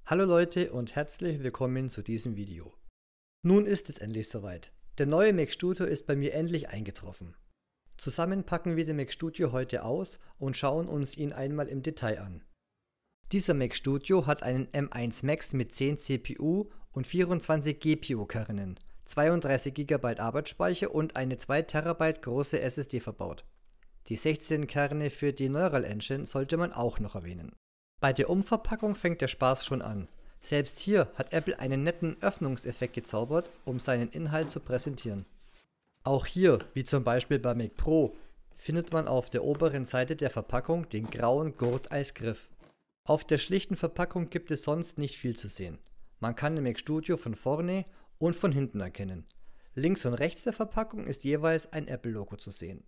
Hallo Leute und herzlich willkommen zu diesem Video. Nun ist es endlich soweit. Der neue Mac Studio ist bei mir endlich eingetroffen. Zusammen packen wir den Mac Studio heute aus und schauen uns ihn einmal im Detail an. Dieser Mac Studio hat einen M1 Max mit 10 CPU und 24 GPU-Kernen, 32 GB Arbeitsspeicher und eine 2 TB große SSD verbaut. Die 16 Kerne für die Neural Engine sollte man auch noch erwähnen. Bei der Umverpackung fängt der Spaß schon an. Selbst hier hat Apple einen netten Öffnungseffekt gezaubert, um seinen Inhalt zu präsentieren. Auch hier, wie zum Beispiel bei Mac Pro, findet man auf der oberen Seite der Verpackung den grauen Gurt als Griff. Auf der schlichten Verpackung gibt es sonst nicht viel zu sehen. Man kann den Mac Studio von vorne und von hinten erkennen. Links und rechts der Verpackung ist jeweils ein Apple-Logo zu sehen.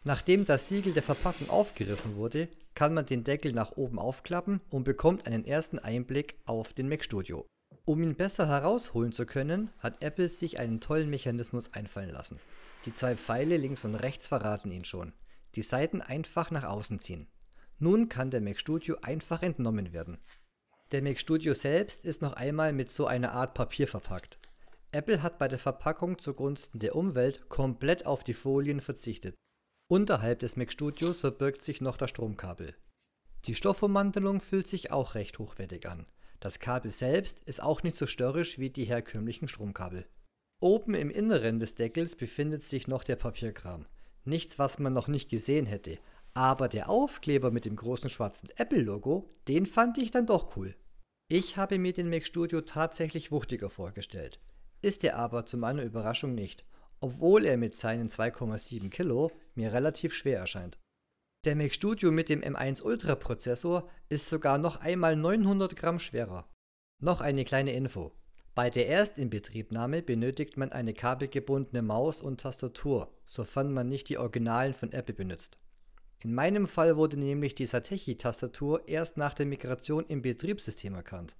Nachdem das Siegel der Verpackung aufgerissen wurde, kann man den Deckel nach oben aufklappen und bekommt einen ersten Einblick auf den Mac Studio. Um ihn besser herausholen zu können, hat Apple sich einen tollen Mechanismus einfallen lassen. Die 2 Pfeile links und rechts verraten ihn schon. Die Seiten einfach nach außen ziehen. Nun kann der Mac Studio einfach entnommen werden. Der Mac Studio selbst ist noch einmal mit so einer Art Papier verpackt. Apple hat bei der Verpackung zugunsten der Umwelt komplett auf die Folien verzichtet. Unterhalb des Mac Studios verbirgt sich noch das Stromkabel. Die Stoffummantelung fühlt sich auch recht hochwertig an. Das Kabel selbst ist auch nicht so störrisch wie die herkömmlichen Stromkabel. Oben im Inneren des Deckels befindet sich noch der Papierkram. Nichts, was man noch nicht gesehen hätte. Aber der Aufkleber mit dem großen schwarzen Apple-Logo, den fand ich dann doch cool. Ich habe mir den Mac Studio tatsächlich wuchtiger vorgestellt. Ist er aber zu meiner Überraschung nicht. Obwohl er mit seinen 2,7 Kilo mir relativ schwer erscheint. Der Mac Studio mit dem M1 Ultra Prozessor ist sogar noch einmal 900 Gramm schwerer. Noch eine kleine Info. Bei der Erstinbetriebnahme benötigt man eine kabelgebundene Maus und Tastatur, sofern man nicht die Originalen von Apple benutzt. In meinem Fall wurde nämlich die Satechi-Tastatur erst nach der Migration im Betriebssystem erkannt.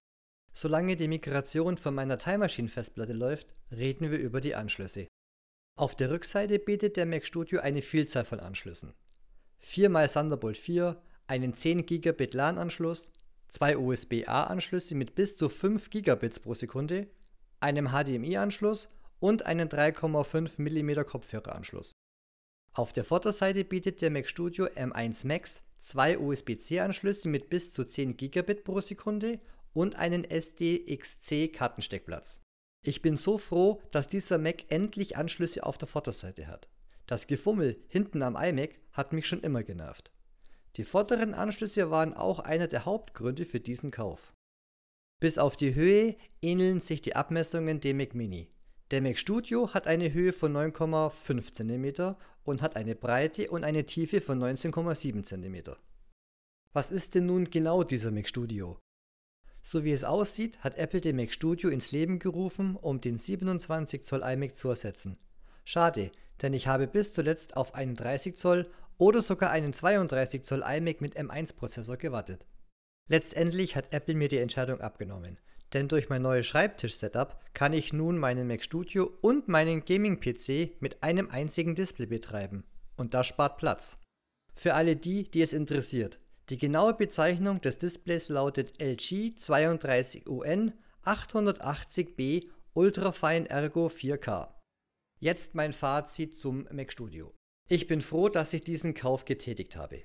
Solange die Migration von meiner Time Machine Festplatte läuft, reden wir über die Anschlüsse. Auf der Rückseite bietet der Mac Studio eine Vielzahl von Anschlüssen. 4x Thunderbolt 4, einen 10 GB LAN-Anschluss, 2 USB-A-Anschlüsse mit bis zu 5 Gigabits pro Sekunde, einem HDMI-Anschluss und einen 3,5 mm Kopfhöreranschluss. Auf der Vorderseite bietet der Mac Studio M1 Max 2 USB-C-Anschlüsse mit bis zu 10 Gigabit pro Sekunde und einen SDXC-Kartensteckplatz. Ich bin so froh, dass dieser Mac endlich Anschlüsse auf der Vorderseite hat. Das Gefummel hinten am iMac hat mich schon immer genervt. Die vorderen Anschlüsse waren auch einer der Hauptgründe für diesen Kauf. Bis auf die Höhe ähneln sich die Abmessungen dem Mac Mini. Der Mac Studio hat eine Höhe von 9,5 cm und hat eine Breite und eine Tiefe von 19,7 cm. Was ist denn nun genau dieser Mac Studio? So wie es aussieht, hat Apple den Mac Studio ins Leben gerufen, um den 27 Zoll iMac zu ersetzen. Schade, denn ich habe bis zuletzt auf einen 30 Zoll oder sogar einen 32 Zoll iMac mit M1 Prozessor gewartet. Letztendlich hat Apple mir die Entscheidung abgenommen, denn durch mein neues Schreibtisch-Setup kann ich nun meinen Mac Studio und meinen Gaming-PC mit einem einzigen Display betreiben. Und das spart Platz. Für alle die, die es interessiert. Die genaue Bezeichnung des Displays lautet LG 32UN 880B Ultrafine Ergo 4K. Jetzt mein Fazit zum Mac Studio. Ich bin froh, dass ich diesen Kauf getätigt habe.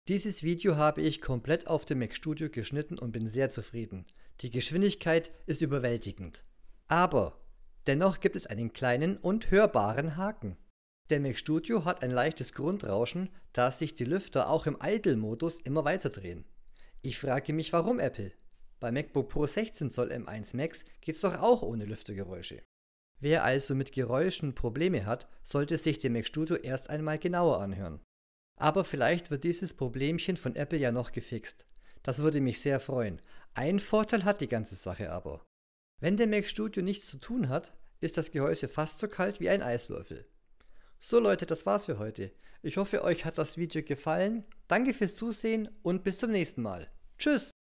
Dieses Video habe ich komplett auf dem Mac Studio geschnitten und bin sehr zufrieden. Die Geschwindigkeit ist überwältigend. Aber dennoch gibt es einen kleinen und hörbaren Haken. Der Mac Studio hat ein leichtes Grundrauschen, da sich die Lüfter auch im Idle-Modus immer weiter drehen. Ich frage mich, warum Apple? Bei MacBook Pro 16 Zoll M1 Max geht's doch auch ohne Lüftergeräusche. Wer also mit Geräuschen Probleme hat, sollte sich den Mac Studio erst einmal genauer anhören. Aber vielleicht wird dieses Problemchen von Apple ja noch gefixt. Das würde mich sehr freuen. Einen Vorteil hat die ganze Sache aber. Wenn der Mac Studio nichts zu tun hat, ist das Gehäuse fast so kalt wie ein Eiswürfel. So Leute, das war's für heute. Ich hoffe, euch hat das Video gefallen. Danke fürs Zusehen und bis zum nächsten Mal. Tschüss!